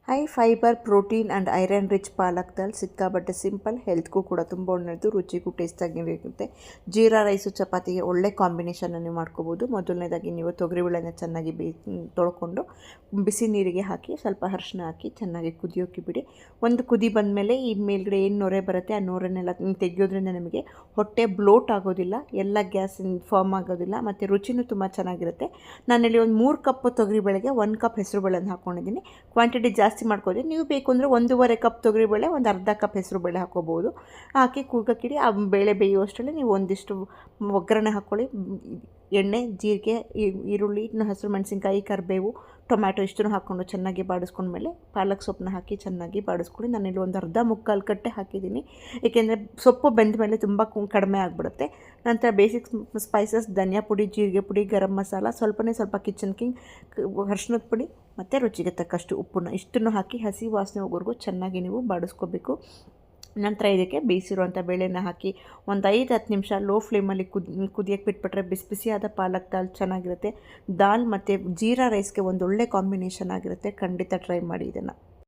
High fibre protein and iron rich palak dal ಸಿಕ್ಕಾಬಟ್ಟೆ simple, ಹೆಲ್ತ್ಗೂ ಕೂಡ ತುಂಬ ಒಳ್ಳೆಯದು, ರುಚಿಗೂ ಟೇಸ್ಟಾಗಿರುತ್ತೆ. ಜೀರಾ ರೈಸು ಚಪಾತಿಗೆ ಒಳ್ಳೆ ಕಾಂಬಿನೇಷನ್ನ ನೀವು ಮಾಡ್ಕೋಬೋದು. ಮೊದಲನೇದಾಗಿ ನೀವು ತೊಗರಿಬೇಳೆನ ಚೆನ್ನಾಗಿ ತೊಳ್ಕೊಂಡು ಬಿಸಿ ನೀರಿಗೆ ಹಾಕಿ ಸ್ವಲ್ಪ ಅರಿಶಿನ ಹಾಕಿ ಚೆನ್ನಾಗಿ ಕುದಿಯೋಕ್ಕೆ ಬಿಡಿ. ಒಂದು ಕುದಿ ಬಂದಮೇಲೆ ಈ ಮೇಲ್ಗಡೆ ಏನು ನೊರೆ ಬರುತ್ತೆ ಆ ನೊರೆನೆಲ್ಲ ತೆಗೆಯೋದ್ರಿಂದ ನಿಮಗೆ ಹೊಟ್ಟೆ ಬ್ಲೋಟ್ ಆಗೋದಿಲ್ಲ, ಎಲ್ಲ ಗ್ಯಾಸ್ ಫಾರ್ಮ್ ಆಗೋದಿಲ್ಲ, ಮತ್ತು ರುಚಿನೂ ತುಂಬ ಚೆನ್ನಾಗಿರುತ್ತೆ. ನಾನಿಲ್ಲಿ ಒಂದು 3 ಕಪ್ ತೊಗರಿಬೇಳೆಗೆ 1 ಕಪ್ ಹೆಸರುಬೇಳೆನ ಹಾಕ್ಕೊಂಡಿದ್ದೀನಿ. ಕ್ವಾಂಟಿಟಿ ಜಾಸ್ತಿ ಮಾಡ್ಕೊಳ್ಳಿ. ನೀವು ಬೇಕು ಅಂದರೆ 1.5 ಕಪ್ ತೊಗರಿಬೇಳೆ, ಒಂದು ಅರ್ಧ ಕಪ್ ಹೆಸರುಬೇಳೆ ಹಾಕ್ಕೋಬೋದು. ಹಾಕಿ ಕೂಗಕ್ಕಿಡಿ. ಆ ಬೇಳೆ ಬೇಯುವಷ್ಟರಲ್ಲಿ ನೀವು ಒಂದಿಷ್ಟು ಒಗ್ಗರಣೆ ಹಾಕ್ಕೊಳ್ಳಿ. ಎಣ್ಣೆ, ಜೀರಿಗೆ, ಈರುಳ್ಳಿ, ಹಸಿರು ಮೆಣಸಿನ್ಕಾಯಿ, ಕರಿಬೇವು, ಟೊಮ್ಯಾಟೊ ಇಷ್ಟನ್ನು ಹಾಕ್ಕೊಂಡು ಚೆನ್ನಾಗಿ ಬಾಡಿಸ್ಕೊಂಡ್ಮೇಲೆ ಪಾಲಕ್ ಸೊಪ್ಪನ್ನ ಹಾಕಿ ಚೆನ್ನಾಗಿ ಬಾಡಿಸ್ಕೊಳ್ಳಿ. ನಾನಿಲ್ಲಿ ಒಂದು ಅರ್ಧ ಮುಕ್ಕಾಲು ಕಟ್ಟೆ ಹಾಕಿದ್ದೀನಿ, ಏಕೆಂದರೆ ಸೊಪ್ಪು ಬೆಂದ ಮೇಲೆ ತುಂಬ ಕಡಿಮೆ ಆಗಿಬಿಡುತ್ತೆ. ನಂತರ ಬೇಸಿಕ್ ಸ್ಪೈಸಸ್, ಧನಿಯಾ ಪುಡಿ, ಜೀರಿಗೆ ಪುಡಿ, ಗರಂ ಮಸಾಲ, ಸ್ವಲ್ಪ ಕಿಚನ್ ಕಿಂಗ್, ಅರಿಶಿನದ ಪುಡಿ ಮತ್ತು ರುಚಿಗೆ ತಕ್ಕಷ್ಟು ಉಪ್ಪನ್ನು ಇಷ್ಟನ್ನು ಹಾಕಿ ಹಸಿ ವಾಸನೆ ಹೋಗೋವರೆಗೂ ಚೆನ್ನಾಗಿ ನೀವು ಬಾಡಿಸ್ಕೋಬೇಕು. ನಂತರ ಇದಕ್ಕೆ ಬೇಯಿಸಿರುವಂಥ ಬೇಳೆನ ಹಾಕಿ ಒಂದು 5-10 ನಿಮಿಷ ಲೋ ಫ್ಲೇಮಲ್ಲಿ ಕುದಿಯೋಕ್ಕೆ ಬಿಟ್ಬಿಟ್ರೆ ಬಿಸಿ ಬಿಸಿಯಾದ ಪಾಲಕ್ ದಾಲ್ ಚೆನ್ನಾಗಿರುತ್ತೆ. ದಾಲ್ ಮತ್ತು ಜೀರಾ ರೈಸ್ಗೆ ಒಂದು ಒಳ್ಳೆ ಕಾಂಬಿನೇಷನ್ ಆಗಿರುತ್ತೆ. ಖಂಡಿತ ಟ್ರೈ ಮಾಡಿ ಇದನ್ನು.